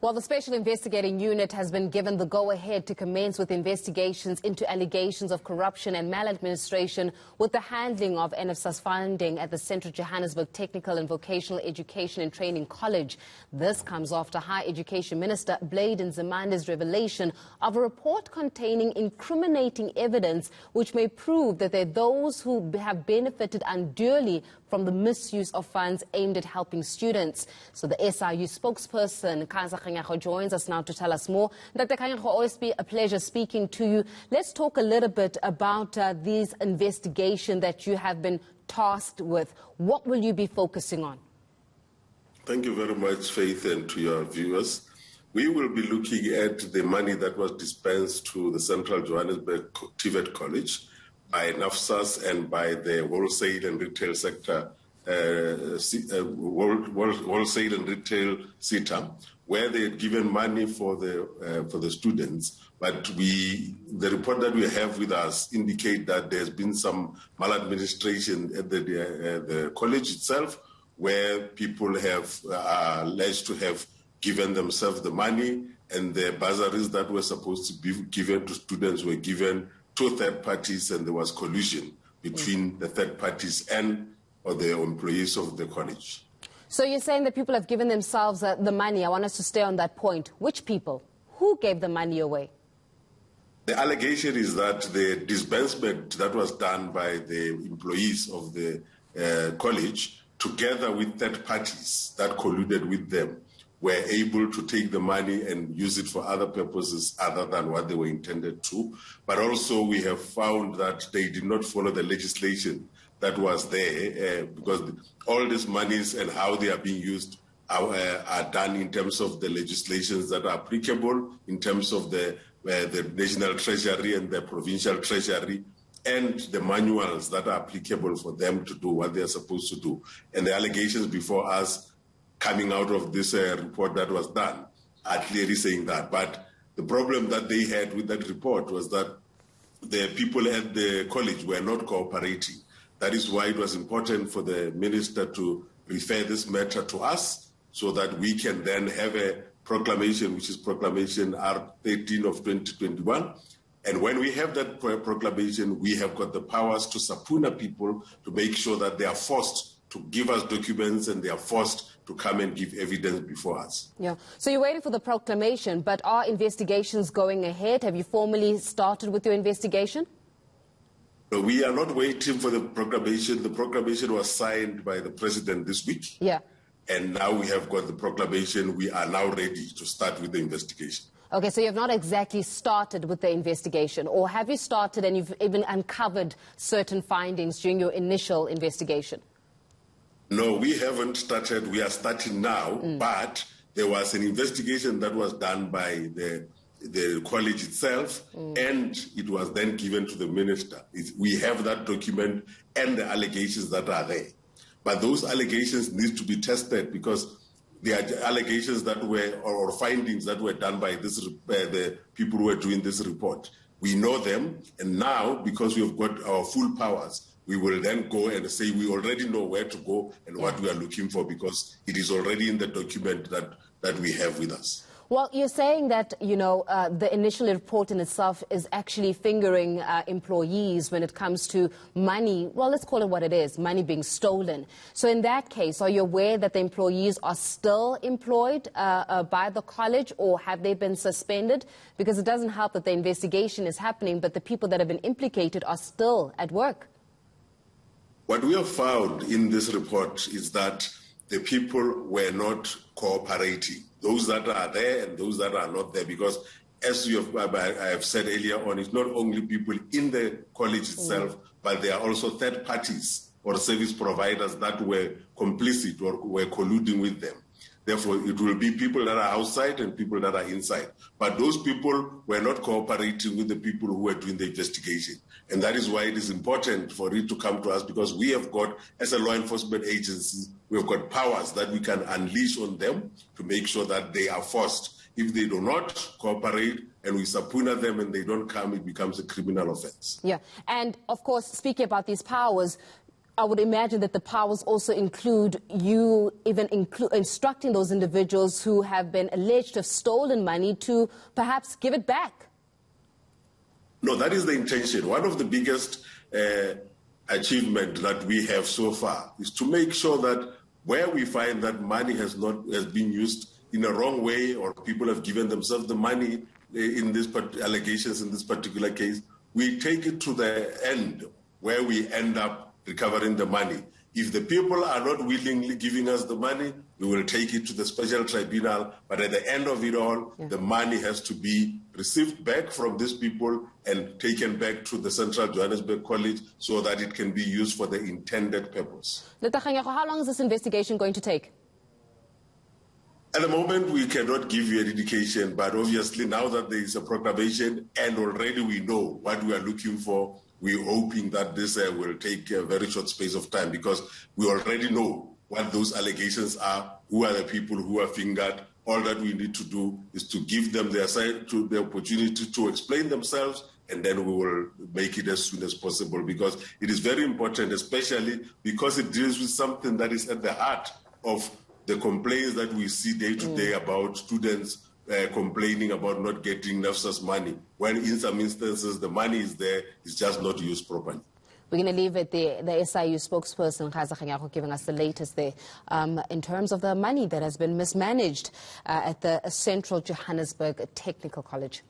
Well, the Special Investigating Unit has been given the go-ahead to commence with investigations into allegations of corruption and maladministration with the handling of NSFAS funding at the Central Johannesburg Technical and Vocational Education and Training College. This comes after Higher Education Minister Blade Nzimande's revelation of a report containing incriminating evidence which may prove that there are those who have benefited unduly from the misuse of funds aimed at helping students. So the SIU spokesperson, Kanza Khanyago, joins us now to tell us more. Dr. Khanyago, always be a pleasure speaking to you. Let's talk a little bit about these investigations that you have been tasked with. What will you be focusing on? Thank you very much, Faith, and to your viewers. We will be looking at the money that was dispensed to the Central Johannesburg TVET College by NSFAS and by the wholesale and retail sector, wholesale and retail sector, where they had given money for the students. But the report that we have with us indicate that there's been some maladministration at the college itself, where people have alleged to have given themselves the money, and the bursaries that were supposed to be given to students were given to third parties, and there was collusion between the third parties and the employees of the college. So you're saying that people have given themselves the money. I want us to stay on that point. Which people? Who gave the money away? The allegation is that the disbursement that was done by the employees of the college, together with third parties that colluded with them, were able to take the money and use it for other purposes other than what they were intended to. But also we have found that they did not follow the legislation that was there, because all these monies and how they are being used are done in terms of the legislations that are applicable, in terms of the National Treasury and the Provincial Treasury, and the manuals that are applicable for them to do what they are supposed to do. And the allegations before us coming out of this report that was done are clearly saying that. But the problem that they had with that report was that the people at the college were not cooperating. That is why it was important for the minister to refer this matter to us, so that we can then have a proclamation, which is Proclamation R13 of 2021. And when we have that proclamation, we have got the powers to subpoena people to make sure that they are forced to give us documents, and they are forced to come and give evidence before us. Yeah. So you're waiting for the proclamation, but are investigations going ahead? Have you formally started with your investigation? We are not waiting for the proclamation. The proclamation was signed by the president this week. Yeah. And now we have got the proclamation. We are now ready to start with the investigation. Okay, so you have not exactly started with the investigation, or have you started and you've even uncovered certain findings during your initial investigation? No, we haven't started. We are starting now, but there was an investigation that was done by the college itself, and it was then given to the minister. We have that document and the allegations that are there. But those allegations need to be tested, because they are allegations that were, or findings that were done by the people who are doing this report. We know them, and now, because we have got our full powers, we will then go and say we already know where to go and what we are looking for, because it is already in the document that we have with us. Well, you're saying that, you know, the initial report in itself is actually fingering employees when it comes to money. Well, let's call it what it is, money being stolen. So in that case, are you aware that the employees are still employed by the college, or have they been suspended? Because it doesn't help that the investigation is happening, but the people that have been implicated are still at work. What we have found in this report is that the people were not cooperating, those that are there and those that are not there, because as I have said earlier on, it's not only people in the college itself, but there are also third parties or service providers that were complicit or were colluding with them. Therefore, it will be people that are outside and people that are inside. But those people were not cooperating with the people who were doing the investigation. And that is why it is important for it to come to us, because we have got, as a law enforcement agency, we have got powers that we can unleash on them to make sure that they are forced. If they do not cooperate and we subpoena them and they don't come, it becomes a criminal offense. Yeah. And of course, speaking about these powers, I would imagine that the powers also include you even instructing those individuals who have been alleged to have stolen money to perhaps give it back. No, that is the intention. One of the biggest achievement that we have so far is to make sure that where we find that money has been used in a wrong way, or people have given themselves the money in this allegations in this particular case, we take it to the end where we end up recovering the money. If the people are not willingly giving us the money, we will take it to the special tribunal. But at the end of it all, the money has to be received back from these people and taken back to the Central Johannesburg College so that it can be used for the intended purpose. How long is this investigation going to take? At the moment, we cannot give you an indication, but obviously now that there is a proclamation and already we know what we are looking for, we're hoping that this will take a very short space of time, because we already know what those allegations are, who are the people who are fingered. All that we need to do is to give them the opportunity to explain themselves, and then we will make it as soon as possible, because it is very important, especially because it deals with something that is at the heart of the complaints that we see day to day about students complaining about not getting NSFAS money, when in some instances the money is there, it's just not used properly. We're going to leave it there. The SIU spokesperson, Khaza, giving us the latest there in terms of the money that has been mismanaged at the Central Johannesburg Technical College.